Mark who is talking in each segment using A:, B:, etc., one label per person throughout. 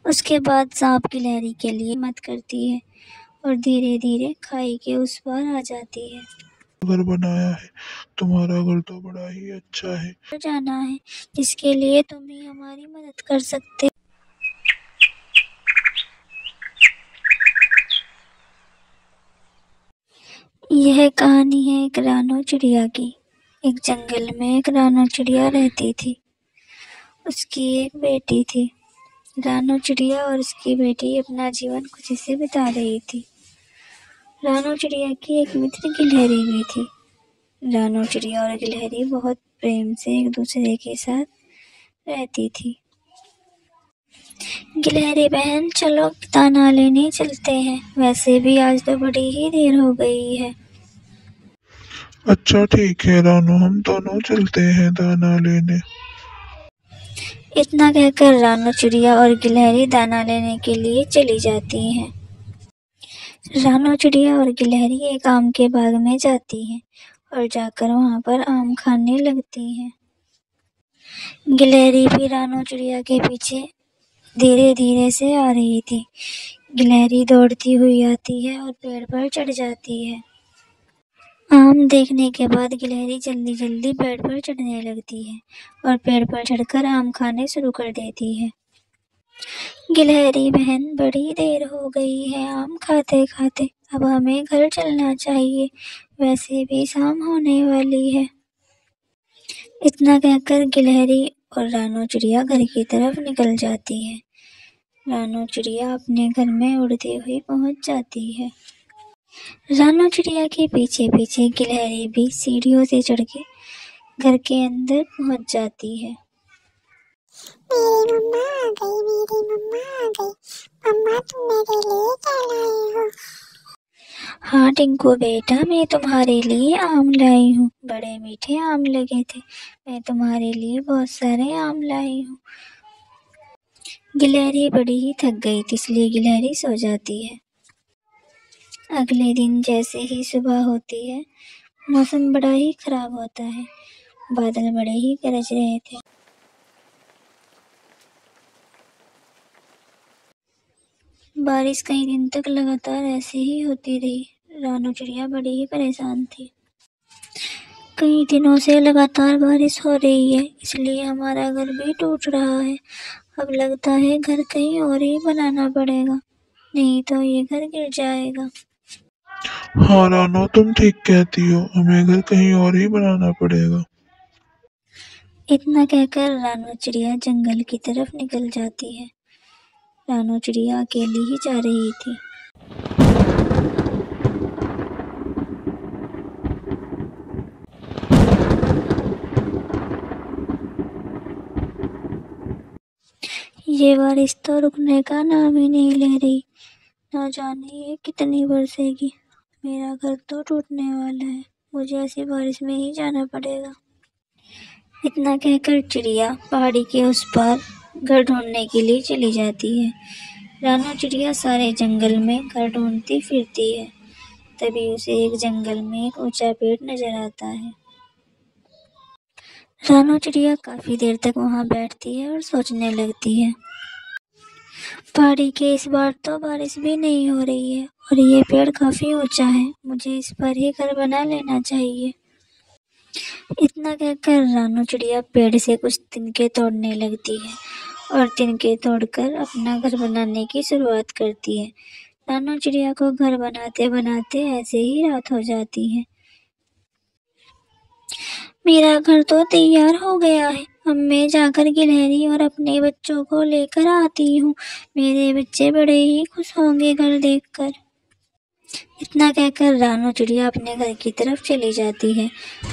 A: उसके बाद सांप गिलहरी के लिए मदद करती है और धीरे धीरे खाई के उस पार आ जाती है।
B: घर बनाया है, तुम्हारा घर तो बड़ा ही अच्छा है।
A: जाना है जिसके लिए तुम ही हमारी मदद कर सकते। यह कहानी है एक रानो चिड़िया की। एक जंगल में एक रानो चिड़िया रहती थी। उसकी एक बेटी थी। रानो चिड़िया और उसकी बेटी अपना जीवन खुशी से बिता रही थी। रानो चिड़िया की एक मित्र गिलहरी भी थी। रानो चिड़िया और गिलहरी बहुत प्रेम से एक दूसरे के साथ रहती थी। गिलहरी बहन, चलो दाना लेने चलते हैं। वैसे भी आज तो बड़ी ही देर हो गई है।
B: अच्छा ठीक है रानू, हम दोनों चलते हैं दाना लेने।
A: इतना कहकर रानो चिड़िया और गिलहरी दाना लेने के लिए चली जाती हैं। रानो चिड़िया और गिलहरी एक आम के बाग में जाती हैं और जाकर वहां पर आम खाने लगती हैं। गिलहरी भी रानो चिड़िया के पीछे धीरे धीरे से आ रही थी। गिलहरी दौड़ती हुई आती है और पेड़ पर चढ़ जाती है। आम देखने के बाद गिलहरी जल्दी जल्दी पेड़ पर चढ़ने लगती है और पेड़ पर चढ़कर आम खाने शुरू कर देती है। गिलहरी बहन, बड़ी देर हो गई है आम खाते खाते, अब हमें घर चलना चाहिए। वैसे भी शाम होने वाली है। इतना कहकर गिलहरी और रानो चिड़िया घर की तरफ निकल जाती है। रानो चिड़िया अपने घर में उड़ती हुई पहुंच जाती है। रानो चिड़िया के पीछे पीछे गिलहरी भी सीढ़ियों से चढ़ के घर के अंदर पहुंच जाती है।
C: मेरी मम्मा आ गई, मेरी मम्मा आ गई। मम्मा, तुम मेरे लिए क्या लाए हो?
A: हाँ टिंकू बेटा, मैं तुम्हारे लिए आम लाई हूँ। बड़े मीठे आम लगे थे, मैं तुम्हारे लिए बहुत सारे आम लाई हूँ। गिलहरी बड़ी ही थक गई थी, इसलिए गिलहरी सो जाती है। अगले दिन जैसे ही सुबह होती है, मौसम बड़ा ही खराब होता है। बादल बड़े ही गरज रहे थे। बारिश कई दिन तक लगातार ऐसे ही होती रही। रानो चिड़िया बड़ी ही परेशान थी। कई दिनों से लगातार बारिश हो रही है, इसलिए हमारा घर भी टूट रहा है। अब लगता है घर कहीं और ही बनाना पड़ेगा, नहीं तो ये घर गिर जाएगा।
B: हाँ रानू, तुम ठीक कहती हो, हमें घर कहीं और ही बनाना पड़ेगा।
A: इतना कहकर रानो चिड़िया जंगल की तरफ निकल जाती है। रानो चिड़िया अकेली ही जा रही थी। ये बारिश तो रुकने का नाम ही नहीं ले रही। ना जाने ये कितनी बरसेगी। मेरा घर तो टूटने वाला है, मुझे ऐसी बारिश में ही जाना पड़ेगा। इतना कहकर चिड़िया पहाड़ी के उस पार घर ढूंढने के लिए चली जाती है। रानो चिड़िया सारे जंगल में घर ढूंढती फिरती है। तभी उसे एक जंगल में एक ऊंचा पेड़ नजर आता है। रानो चिड़िया काफी देर तक वहां बैठती है और सोचने लगती है। पहाड़ी के इस बार तो बारिश भी नहीं हो रही है और ये पेड़ काफी ऊंचा है, मुझे इस पर ही घर बना लेना चाहिए। इतना कहकर रानो चिड़िया पेड़ से कुछ तिनके तोड़ने लगती है और तिनके तोड़कर अपना घर बनाने की शुरुआत करती है। रानो चिड़िया को घर बनाते बनाते ऐसे ही रात हो जाती है। मेरा घर तो तैयार हो गया है, अब मैं जाकर गिलहरी और अपने बच्चों को लेकर आती हूँ। मेरे बच्चे बड़े ही खुश होंगे घर देखकर। इतना कहकर रानो चिड़िया अपने घर की तरफ चली जाती है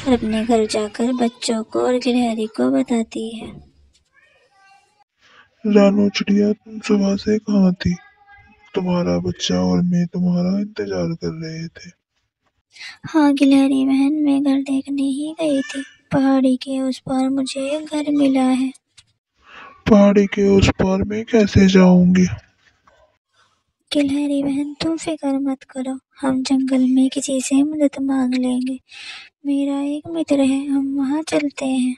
A: और अपने घर जाकर बच्चों को और गिलहरी को बताती है।
B: रानू चिड़िया, तुम सुबह से कहाँ थी? तुम्हारा बच्चा और मैं तुम्हारा इंतजार कर रहे थे।
A: हाँ गिलहरी बहन, मैं घर देखने ही गई थी। पहाड़ी के उस पार मुझे एक घर मिला है।
B: पहाड़ी के उस पार मैं कैसे जाऊंगी?
A: गिलहरी बहन, तुम फिक्र मत करो, हम जंगल में किसी से मदद मांग लेंगे। मेरा एक मित्र है, हम वहाँ चलते हैं।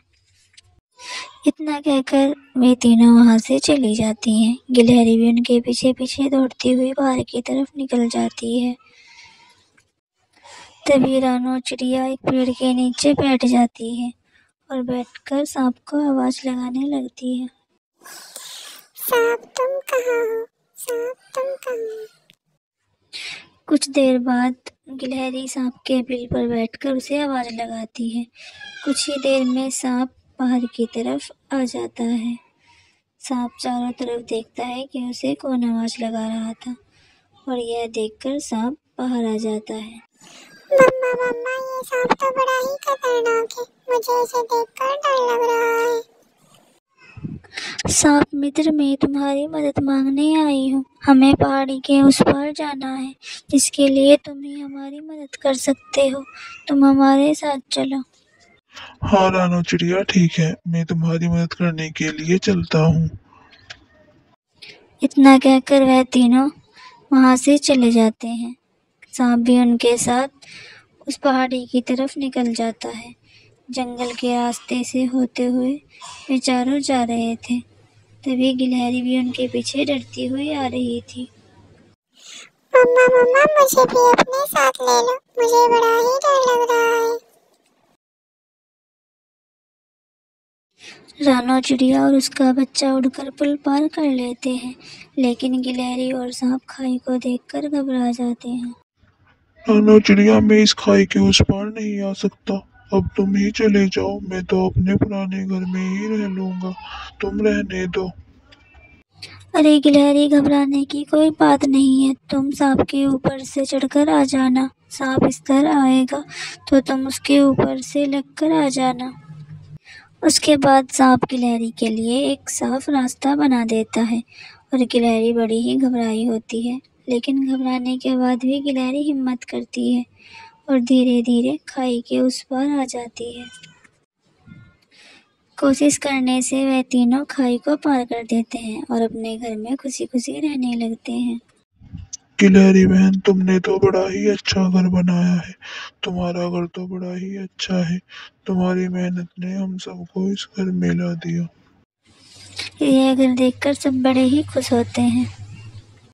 A: इतना कहकर वे तीनों वहां से चली जाती हैं। गिलहरी भी उनके पीछे पीछे दौड़ती हुई बाहर की तरफ निकल जाती है। तभी रानो चिड़िया एक पेड़ के नीचे बैठ जाती है और बैठकर सांप को आवाज लगाने लगती है।
C: सांप तुम कहाँ हो, सांप तुम कहाँ हो।
A: कुछ देर बाद गिलहरी सांप के बिल पर बैठकर उसे आवाज लगाती है। कुछ ही देर में सांप बाहर की तरफ आ जाता है। सांप चारों तरफ देखता है कि उसे कौन आवाज लगा रहा था और यह देखकर सांप बाहर आ जाता है।
C: मम्मा मम्मा, ये सांप तो बड़ा ही खतरनाक है, मुझे इसे देखकर डर लग रहा है।
A: सांप मित्र, मैं तुम्हारी मदद मांगने आई हूँ। हमें पहाड़ी के उस पार जाना है, जिसके लिए तुम ही हमारी मदद कर सकते हो। तुम हमारे साथ चलो।
B: हाँ रानो चिड़िया, ठीक है, मैं तुम्हारी मदद करने के लिए चलता हूँ।
A: इतना कहकर वह तीनों वहां से चले जाते हैं। सांप भी उनके साथ उस पहाड़ी की तरफ निकल जाता है। जंगल के रास्ते से होते हुए वे चारों जा रहे थे। तभी गिलहरी भी उनके पीछे डरती हुई आ रही थी।
C: मम्मा मम्मा, मुझे भी अपने साथ ले लो, मुझे बड़ा ही डर लग रहा है।
A: रानो चिड़िया और उसका बच्चा उड़कर पुल पार कर लेते हैं, लेकिन गिलहरी और सांप खाई को देखकर घबरा जाते हैं।
B: रानो चिड़िया, मैं इस खाई के उस पार नहीं आ सकता। अब तुम ही चले जाओ, मैं तो अपने पुराने घर में ही रह लूंगा, तुम रहने दो।
A: अरे गिलहरी, घबराने की कोई बात नहीं है। तुम सांप के ऊपर से चढ़कर आ जाना। सांप इस तरह आएगा तो तुम उसके ऊपर से लगकर आ जाना। उसके बाद सांप गिलहरी के लिए एक साफ रास्ता बना देता है और गिलहरी बड़ी ही घबराई होती है, लेकिन घबराने के बाद भी गिलहरी हिम्मत करती है और धीरे धीरे खाई के उस पार आ जाती है। कोशिश करने से वह तीनों खाई को पार कर देते हैं और अपने घर में खुशी खुशी रहने लगते हैं।
B: गिलहरी बहन, तुमने तो बड़ा ही अच्छा घर बनाया है। तुम्हारा घर तो बड़ा ही अच्छा है। तुम्हारी मेहनत ने हम सबको इस घर में ला दिया।
A: यह घर देखकर सब बड़े ही खुश होते हैं।